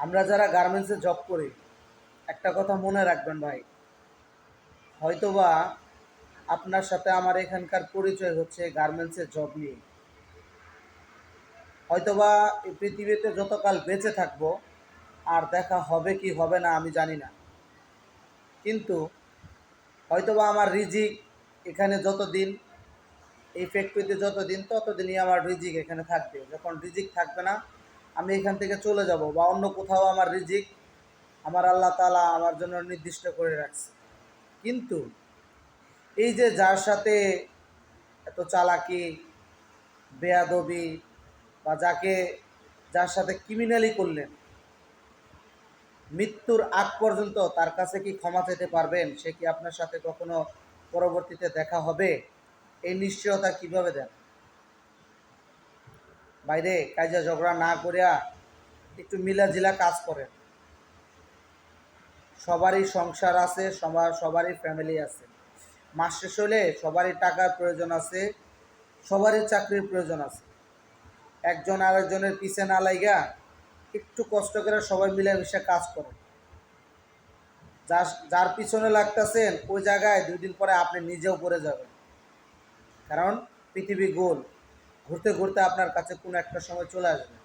আমরা যারা গার্মেন্টসে জব করি একটা কথা মনে রাখবেন ভাই, হয়তোবা আপনার সাথে আমার এখানকার পরিচয় হচ্ছে গার্মেন্টসের জব নিয়ে। হয়তোবা এই পৃথিবীতে যতকাল বেঁচে থাকবো আর দেখা হবে কি হবে না আমি জানি না, কিন্তু হয়তোবা আমার রিজিক এখানে যতদিন, এই ফ্যাক্টরিতে যতদিন, ততদিনই আমার রিজিক এখানে থাকবে। যখন রিজিক থাকবে না আমি এখান থেকে চলে যাব বা অন্য কোথাও আমার রিজিক আমার আল্লাহ তাআলা আমার জন্য নির্দিষ্ট করে রাখছে। কিন্তু এই যে যার সাথে এত চালাকি, বেয়াদবি বা যার সাথে ক্রিমিনালি করলেন, মৃত্যুর আগ পর্যন্ত তার কাছে কি ক্ষমা চাইতে পারবেন? সে কি আপনার সাথে কখনো পরবর্তীতে দেখা হবে? এই নিশ্চয়তা কিভাবে দেন? বাইরে কাজে ঝগড়া না করিয়া একটু মিলাজিলা কাজ করেন। সবারই সংসার আছে, সবারই ফ্যামিলি আছে। মাস শেষ হলে সবারই টাকার প্রয়োজন আছে, সবারই চাকরির প্রয়োজন আছে। একজন আরেকজনের পিছে না লাইগা একটু কষ্ট করে সবাই মিলেমিশে কাজ করে। যার পিছনে লাগতেছেন ওই জায়গায় 2 দিন পরে আপনি নিজেও পড়ে যাবেন। কারণ পৃথিবী গোল, ঘুরতে ঘুরতে আপনার কাছে কোনো একটা সময় চলে আসবে।